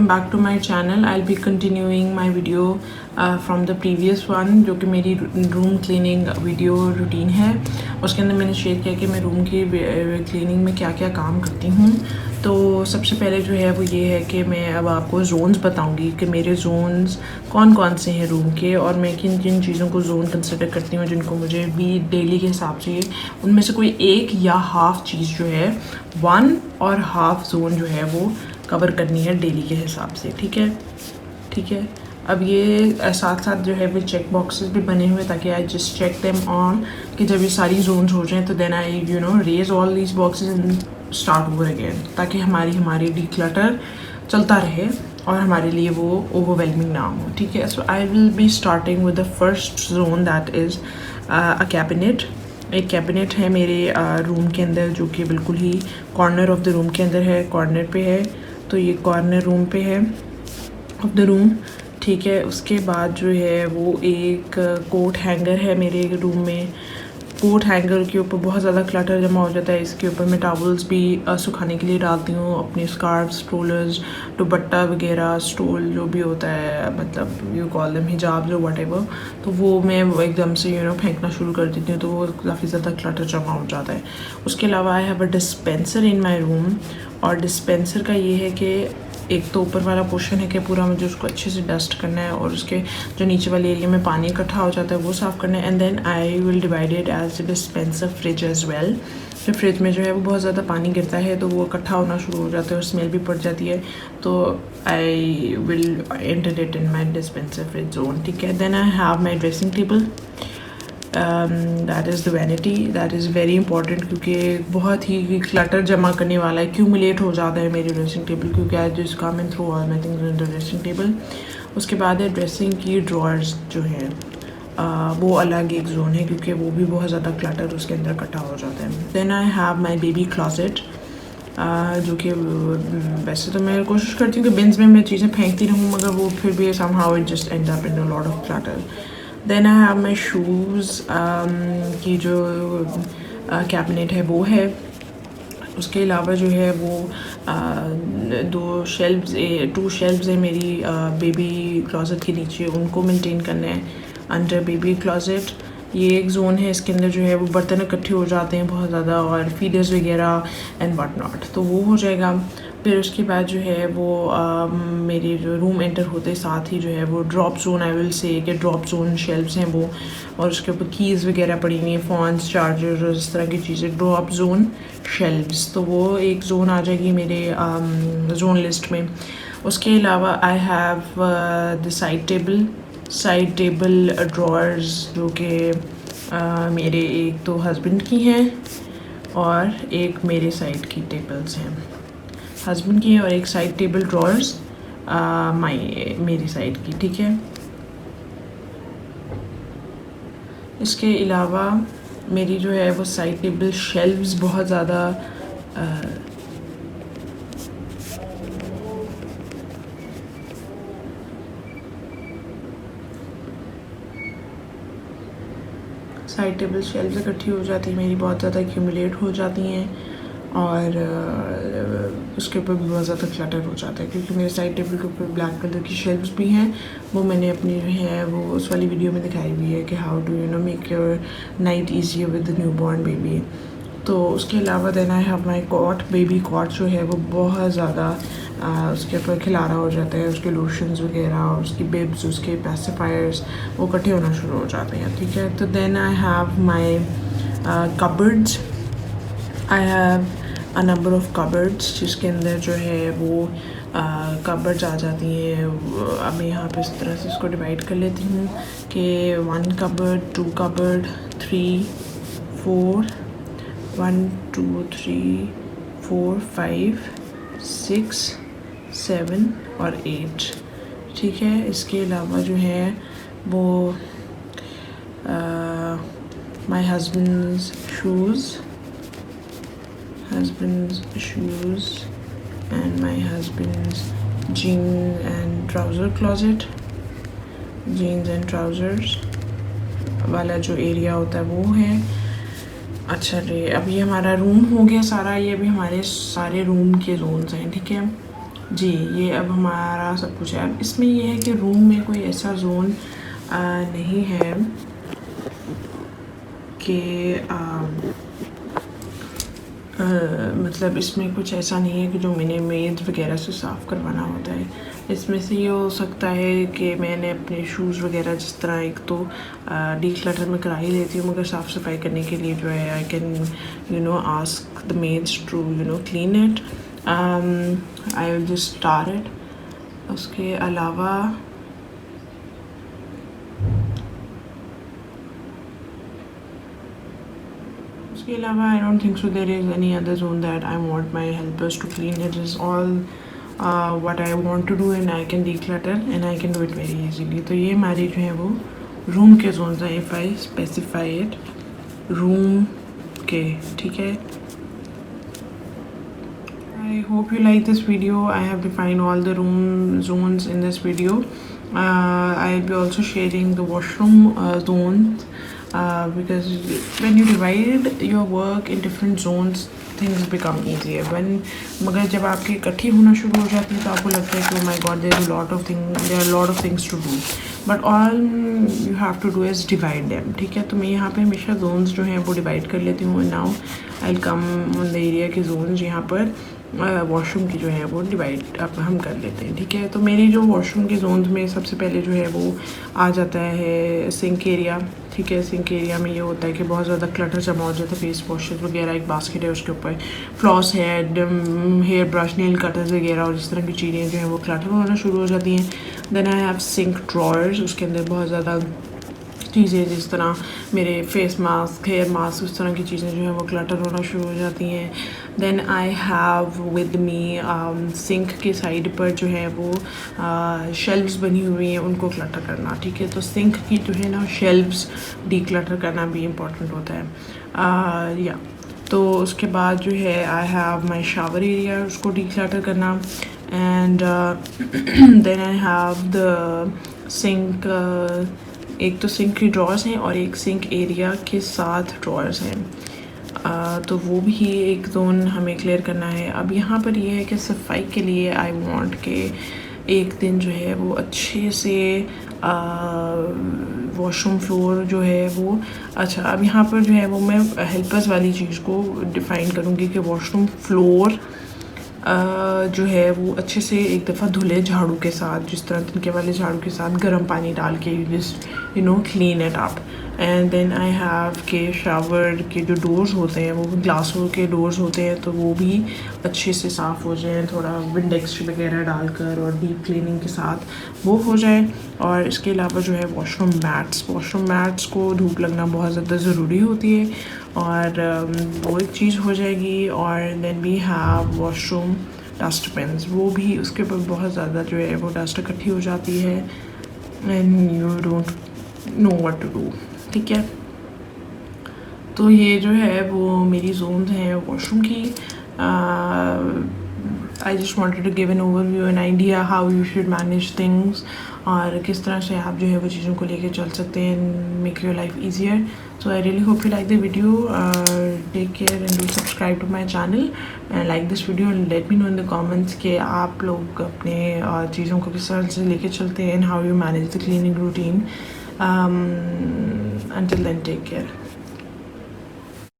back to my channel. I'll be continuing my video from the previous one, जो कि मेरी room cleaning video routine है. उसके अंदर मैंने शेयर किया कि मैं रूम की क्लीनिंग में क्या क्या काम करती हूँ. तो सबसे पहले जो है वो ये है कि मैं अब आपको जोन्स बताऊँगी कि मेरे जोन्स कौन कौन से हैं रूम के, और मैं किन किन चीज़ों को जोन कंसिडर करती हूँ जिनको मुझे भी डेली के हिसाब से उनमें से कोई एक या हाफ़ चीज़ जो है 1 और हाफ़ जोन जो है वो कवर करनी है डेली के हिसाब से. ठीक है. अब ये साथ साथ जो है वो चेक बॉक्सेस भी बने हुए ताकि I just check them on कि जब ये सारी जोन्स हो जाएं तो then I raise all these boxes and start over again, ताकि हमारी डिक्लटर चलता रहे और हमारे लिए वो ओवरवेलमिंग ना हो. ठीक है. So I will be starting with the first zone, that is a cabinet. एक कैबिनेट है मेरे रूम के अंदर जो कि बिल्कुल ही कॉर्नर ऑफ द रूम के अंदर है, कॉर्नर पे है. तो ये कॉर्नर रूम पे है ऑफ द रूम. ठीक है. उसके बाद जो है वो एक कोट हैंगर है मेरे रूम में. कोट हैंगर के ऊपर बहुत ज़्यादा क्लटर जमा हो जाता है. इसके ऊपर मैं टॉवल्स भी सुखाने के लिए डालती हूँ, अपने स्कार्फ, स्ट्रोलर्स, दुपट्टा वगैरह, स्टोल जो भी होता है, मतलब यू कॉल देम हिजाब जो वट एवर, तो वो मैं एकदम से फेंकना शुरू कर देती हूँ. तो वो काफ़ी ज़्यादा क्लटर जमा हो जाता है. उसके अलावा आई have a dispenser in my room, और डिस्पेंसर का ये है कि एक तो ऊपर वाला पोर्शन है कि पूरा मुझे उसको अच्छे से डस्ट करना है, और उसके जो नीचे वाले एरिया में पानी इकट्ठा हो जाता है वो साफ़ करना है. And then I will divide it as a dispenser fridge as well. फिर फ्रिज में जो है वो बहुत ज़्यादा पानी गिरता है तो वो इकट्ठा होना शुरू हो जाता है और स्मेल भी पड़ जाती है. तो I will enter it in my dispenser fridge zone. ठीक है. Then I have my dressing table. That is the vanity. That is very important क्योंकि बहुत ही क्लटर जमा करने वाला है, एक्यूमुलेट हो जाता है मेरे ड्रेसिंग टेबल, क्योंकि I just come and throw all my things in the dressing table. उसके बाद है ड्रेसिंग की ड्रॉर्स जो है वो अलग एक जोन है क्योंकि वो भी बहुत ज़्यादा क्लटर उसके अंदर इकट्ठा हो जाता है. Then I have my baby closet, जो कि वैसे तो मैं कोशिश करती हूँ कि बिन्स में मैं चीज़ें फेंकती रहूँ, मगर वो फिर भी somehow it just end up in a lot of clutter. Then I have my shoes की जो कैबिनेट है वो है. उसके अलावा जो है वो 2 शेल्व्स है मेरी बेबी क्लॉजेट के नीचे, उनको मेंटेन करना है अंडर बेबी क्लॉजेट. ये एक ज़ोन है, इसके अंदर जो है वो बर्तन इकट्ठे हो जाते हैं बहुत ज़्यादा, और फीडर्स वगैरह एंड व्हाट नॉट, तो वो हो जाएगा. फिर उसके बाद जो है वो मेरे जो रूम एंटर होते साथ ही जो है वो drop zone, I will say कि ड्रॉप जोन शेल्व्स हैं वो, और उसके ऊपर कीज़ वगैरह पड़ी हुई हैं, फ़ोन्स, चार्जर और इस तरह की चीज़ें, ड्रॉप जोन शेल्व्स. तो वो एक ज़ोन आ जाएगी मेरे जोन लिस्ट में. उसके अलावा आई have the side table drawers जो कि मेरे एक तो हस्बैंड की हैं और एक मेरे साइड की टेबल्स हैं. हस्बैंड की है और एक साइड टेबल ड्रॉर्स मेरी साइड की. ठीक है. इसके अलावा मेरी जो है वो साइड टेबल शेल्व्स बहुत ज़्यादा साइड टेबल शेल्व्स इकट्ठी हो जाती हैं मेरी, बहुत ज़्यादा एक्यूमुलेट हो जाती हैं, और उसके ऊपर भी बहुत ज़्यादा क्लटर हो जाता है क्योंकि मेरे साइड टेबल के ऊपर ब्लैक कलर की शेल्व्स भी हैं. वो मैंने अपनी जो है वो उस वाली वीडियो में दिखाई हुई है कि how to make your night easier with the newborn baby. तो उसके अलावा then I have my cot. Baby cot जो है वो बहुत ज़्यादा उसके ऊपर खिलारा हो जाता है, उसके लोशंस वगैरह और उसकी बिब्स, उसके पैसिफायर्स वो इकट्ठे होना शुरू हो जाते हैं. ठीक है. तो then I have my cupboards. I have a number of cupboards जिसके अंदर जो है वो कबर्ड्स आ जाती हैं. अब मैं यहाँ पे इस तरह से इसको डिवाइड कर लेती हूँ कि 1 कबर्ड, 2 कबर्ड, 3, 4, 1, 2, 3, 4, 5, 6, 7 और 8. ठीक है. इसके अलावा जो है वो my husband's shoes and my husband's jeans and trouser closet. jeans and trousers वाला जो एरिया होता है वो है. अच्छा रे, अब ये हमारा रूम हो गया सारा. ये अभी हमारे सारे रूम के जोन्स हैं. ठीक है. जी, ये अब हमारा सब कुछ है। अब इसमें ये है कि रूम में कोई ऐसा जोन नहीं है कि मतलब इसमें कुछ ऐसा नहीं है कि जो मैंने मेज वगैरह से साफ़ करवाना होता है। इसमें से ये हो सकता है कि मैंने अपने शूज़ वगैरह जिस तरह एक तो डीक्लटर में करा ही लेती हूँ, मगर साफ़ सफाई करने के लिए जो है I can ask the maids to clean it. I will just start it. उसके अलावा I don't think so there is any other zone that I want my helpers to clean. It is all what I want to do and I can declutter and I can do it very easily. तो ये हमारी जो है वो room के zones हैं, if I specify it room के, ठीक है। I hope you like this video. I have defined all the room zones in this video. I'll be also sharing the washroom zones. Because when you divide your work in different zones things become easier. मगर जब आपकी इकट्ठी होना शुरू हो जाती है तो आपको लगता है कि oh my god there are a lot of things to do, but all you have to do is divide them, ठीक है। तो मैं यहाँ पे हमेशा zones जो हैं वो डिवाइड कर लेती हूँ। now I'll come on the area के zones यहाँ पर वॉशरूम की जो है वो डिवाइड अब हम कर लेते हैं, ठीक है। तो मेरी जो वॉशरूम के जोन्स में सबसे पहले जो है वो आ जाता है सिंक एरिया, ठीक है। सिंक एरिया में ये होता है कि बहुत ज़्यादा क्लटर जमा हो जाता है, फेस वॉशेस वगैरह, एक बास्केट है उसके ऊपर फ्लॉस है, हेयर ब्रश, नेल कटर्स वगैरह और इस तरह की चीज़ें जो हैं वो क्लटर होना शुरू हो जाती हैं। देन आई हैव सिंक ड्रॉयर्स, उसके अंदर बहुत ज़्यादा चीज़ें जिस तरह मेरे फेस मास्क, हेयर मास्क, उस तरह की चीज़ें जो हैं वो क्लटर होना शुरू हो जाती हैं। Then I have with me sink के साइड पर जो है वो शेल्व्स बनी हुई हैं, उनको क्लटर करना, ठीक है। तो सिंक की जो है ना शेल्व्स डीक्लटर करना भी इम्पोर्टेंट होता है। या तो उसके बाद जो है I have my shower area, उसको डीक्लटर करना। And then I have the sink, एक तो सिंक की ड्रॉर्स हैं और एक सिंक एरिया के साथ ड्रॉर्स हैं, तो वो भी एक जोन हमें क्लियर करना है। अब यहाँ पर ये है कि सफाई के लिए आई वांट के एक दिन जो है वो अच्छे से वॉशरूम फ्लोर जो है वो, अच्छा अब यहाँ पर जो है वो मैं हेल्पर्स वाली चीज़ को डिफ़ाइन करूँगी कि वॉशरूम फ्लोर जो है वो अच्छे से एक दफ़ा धुले झाड़ू के साथ, जिस तरह तिनके वाले झाड़ू के साथ गर्म पानी डाल के clean it up. And then I have के शावर के जो डोर्स होते हैं वो ग्लासों के डोर्स होते हैं, तो वो भी अच्छे से साफ़ हो जाए, थोड़ा विंडेक्स वगैरह डालकर और डीप क्लीनिंग के साथ वो हो जाए। और इसके अलावा जो है वॉशरूम मैट्स को धूप लगना बहुत ज़्यादा ज़रूरी होती है, और वो एक चीज़ हो जाएगी। और then we have washroom dustbins, वो भी उसके ऊपर बहुत ज़्यादा जो है वो डस्ट इकट्ठी हो जाती है and you don't know what to do, ठीक है। तो ये जो है वो मेरी जोन्स हैं वॉशरूम की। I just wanted to give an overview, an idea how you should manage things, और किस तरह से आप जो है वो चीज़ों को लेके चल सकते हैं, make your life easier. So I really hope you like the video, take care and do subscribe to my channel and like this video and let me know in the comments कि आप लोग अपने चीज़ों को किस तरह से लेके चलते हैं and how you manage the cleaning routine. Until then, take care.